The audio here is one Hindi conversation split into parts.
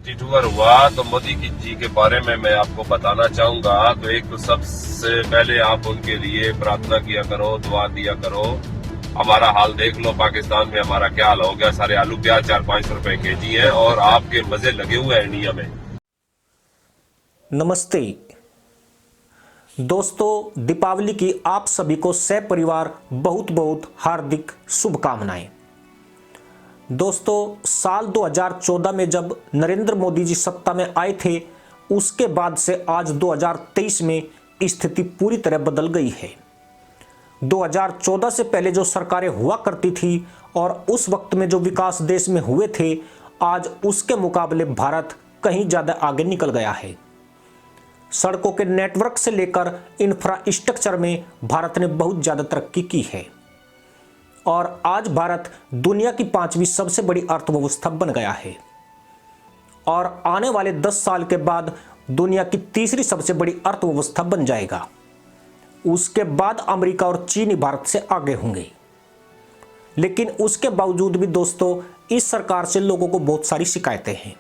टूर हुआ तो मोदी जी के बारे में मैं आपको बताना चाहूंगा। तो एक तो सबसे पहले आप उनके लिए प्रार्थना किया करो, दुआ दिया करो। हमारा हाल देख लो, पाकिस्तान में हमारा क्या हाल हो गया। सारे आलू प्याज 400-500 रुपए केजी है और आपके मजे लगे हुए हैं इंडिया में। नमस्ते दोस्तों, दीपावली की आप सभी को सपरिवार बहुत बहुत हार्दिक शुभकामनाएं। दोस्तों, साल 2014 में जब नरेंद्र मोदी जी सत्ता में आए थे, उसके बाद से आज 2023 में स्थिति पूरी तरह बदल गई है। 2014 से पहले जो सरकारें हुआ करती थी और उस वक्त में जो विकास देश में हुए थे, आज उसके मुकाबले भारत कहीं ज़्यादा आगे निकल गया है। सड़कों के नेटवर्क से लेकर इंफ्रास्ट्रक्चर में भारत ने बहुत ज़्यादा तरक्की की है और आज भारत दुनिया की 5वीं सबसे बड़ी अर्थव्यवस्था बन गया है और आने वाले 10 साल के बाद दुनिया की तीसरी सबसे बड़ी अर्थव्यवस्था बन जाएगा। उसके बाद अमेरिका और चीन ही भारत से आगे होंगे। लेकिन उसके बावजूद भी दोस्तों, इस सरकार से लोगों को बहुत सारी शिकायतें हैं।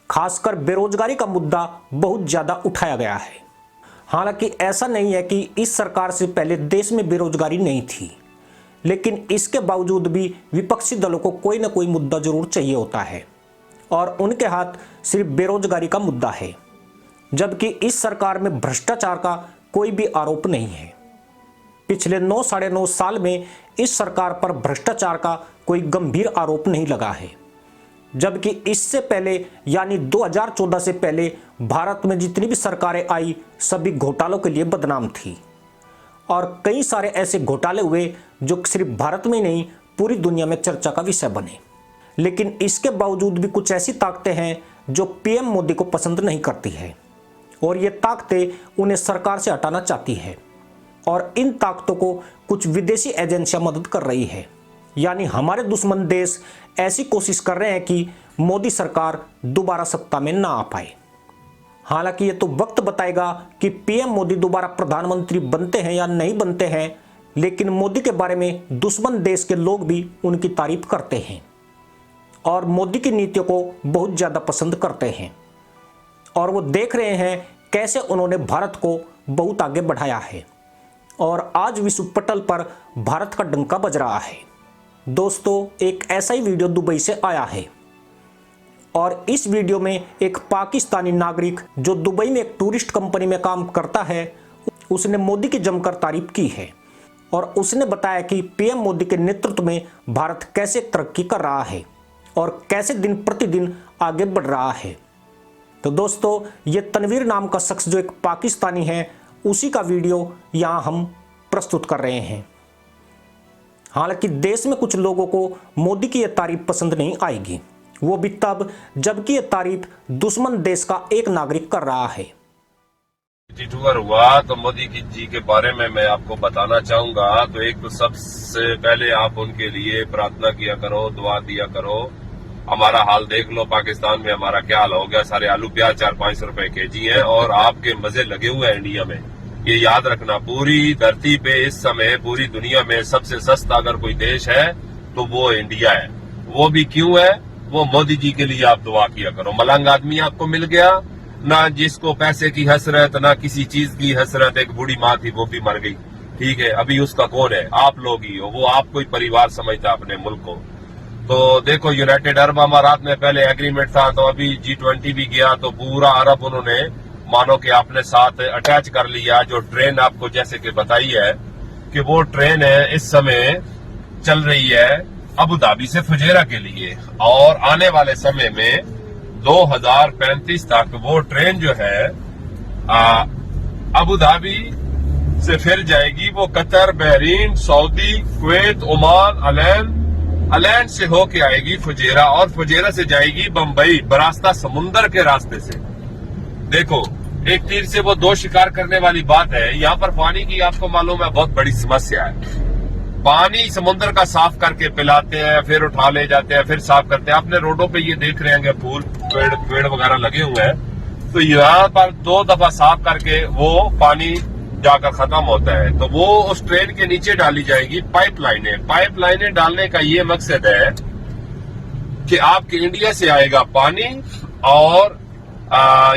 खासकर बेरोजगारी का मुद्दा बहुत ज़्यादा उठाया गया है। हालांकि ऐसा नहीं है कि इस सरकार से पहले देश में बेरोजगारी नहीं थी, लेकिन इसके बावजूद भी विपक्षी दलों को कोई ना कोई मुद्दा जरूर चाहिए होता है और उनके हाथ सिर्फ बेरोजगारी का मुद्दा है, जबकि इस सरकार में भ्रष्टाचार का कोई भी आरोप नहीं है। पिछले 9 साढ़े 9 साल में इस सरकार पर भ्रष्टाचार का कोई गंभीर आरोप नहीं लगा है, जबकि इससे पहले यानी 2014 से पहले भारत में जितनी भी सरकारें आई, सभी घोटालों के लिए बदनाम थी और कई सारे ऐसे घोटाले हुए जो सिर्फ भारत में नहीं पूरी दुनिया में चर्चा का विषय बने। लेकिन इसके बावजूद भी कुछ ऐसी ताकतें हैं जो पीएम मोदी को पसंद नहीं करती है और ये ताकतें उन्हें सरकार से हटाना चाहती है और इन ताकतों को कुछ विदेशी एजेंसियां मदद कर रही है। यानी हमारे दुश्मन देश ऐसी कोशिश कर रहे हैं कि मोदी सरकार दोबारा सत्ता में ना आ पाए। हालांकि ये तो वक्त बताएगा कि पीएम मोदी दोबारा प्रधानमंत्री बनते हैं या नहीं बनते हैं, लेकिन मोदी के बारे में दुश्मन देश के लोग भी उनकी तारीफ करते हैं और मोदी की नीतियों को बहुत ज़्यादा पसंद करते हैं और वो देख रहे हैं कैसे उन्होंने भारत को बहुत आगे बढ़ाया है और आज विश्व पटल पर भारत का डंका बज रहा है। दोस्तों, एक ऐसा ही वीडियो दुबई से आया है और इस वीडियो में एक पाकिस्तानी नागरिक जो दुबई में एक टूरिस्ट कंपनी में काम करता है, उसने मोदी की जमकर तारीफ की है और उसने बताया कि पीएम मोदी के नेतृत्व में भारत कैसे तरक्की कर रहा है और कैसे दिन प्रतिदिन आगे बढ़ रहा है। तो दोस्तों, ये तनवीर नाम का शख्स जो एक पाकिस्तानी है, उसी का वीडियो यहाँ हम प्रस्तुत कर रहे हैं। हालांकि देश में कुछ लोगों को मोदी की यह तारीफ पसंद नहीं आएगी, वो भी तब जबकि यह तारीफ दुश्मन देश का एक नागरिक कर रहा है। टूर हुआ तो मोदी जी के बारे में मैं आपको बताना चाहूंगा। तो एक तो सबसे पहले आप उनके लिए प्रार्थना किया करो, दुआ दिया करो। हमारा हाल देख लो, पाकिस्तान में हमारा क्या हाल हो गया। सारे आलू प्याज 400-500 रुपए केजी है और आपके मजे लगे हुए हैं इंडिया में। ये याद रखना, पूरी धरती पे इस समय पूरी दुनिया में सबसे सस्ता अगर कोई देश है तो वो इंडिया है। वो भी क्यों है? वो मोदी जी के लिए आप दुआ किया करो। मलंग आदमी आपको मिल गया ना, जिसको पैसे की हसरत ना किसी चीज की हसरत। एक बूढ़ी माँ थी, वो भी मर गई, ठीक है। अभी उसका कौन है? आप लोग ही हो। वो आपको ही परिवार समझता अपने मुल्क को। तो देखो, यूनाइटेड अरब अमारात में पहले एग्रीमेंट था, तो अभी G20 भी गया तो पूरा अरब उन्होंने मानो कि अपने साथ अटैच कर लिया। जो ट्रेन आपको जैसे कि बताई है कि वो ट्रेन है इस समय चल रही है अबू धाबी से फुजेरा के लिए और आने वाले समय में 2035 तक वो ट्रेन जो है अबू धाबी से फिर जाएगी वो Qatar, Bahrain, Saudi, Kuwait, Oman, Al Ain से होके आएगी फुजेरा और फुजेरा से जाएगी बंबई बरास्ता समुंदर के रास्ते से। देखो, एक तीर से वो दो शिकार करने वाली बात है। यहाँ पर पानी की आपको मालूम है बहुत बड़ी समस्या है। पानी समुद्र का साफ करके पिलाते हैं, फिर उठा ले जाते हैं, फिर साफ करते हैं। आपने रोडों पे ये देख रहे हैं फूल पेड़ वगैरह लगे हुए हैं, तो यहाँ पर 2 दफा साफ करके वो पानी जाकर खत्म होता है। तो वो उस ट्रेन के नीचे डाली जाएगी पाइपलाइनें डालने का ये मकसद है कि आपके इंडिया से आएगा पानी और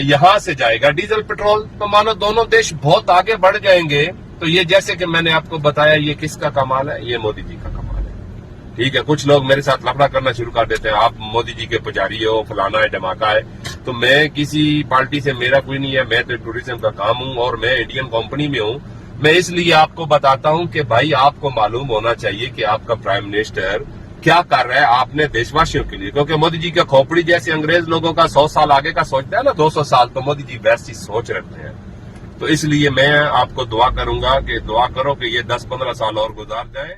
यहां से जाएगा डीजल पेट्रोल। तो मानो दोनों देश बहुत आगे बढ़ जाएंगे। तो ये जैसे कि मैंने आपको बताया, ये किसका कमाल है? ये मोदी जी का कमाल है। ठीक है, कुछ लोग मेरे साथ लफड़ा करना शुरू कर देते हैं, आप मोदी जी के पुजारी हो, फलाना है, धमाका है। तो मैं किसी पार्टी से, मेरा कोई नहीं है, मैं तो टूरिज्म का काम हूं और मैं इंडियन कंपनी में हूं। मैं इसलिए आपको बताता हूं कि भाई आपको मालूम होना चाहिए कि आपका प्राइम मिनिस्टर क्या कर रहा है आपने देशवासियों के लिए। क्योंकि मोदी जी का खोपड़ी जैसे अंग्रेज लोगों का 100 साल आगे का सोचता है ना, 200 साल, तो मोदी जी वैसी सोच रखते हैं। तो इसलिए मैं आपको दुआ करूंगा कि दुआ करो कि ये 10-15 साल और गुजार जाए।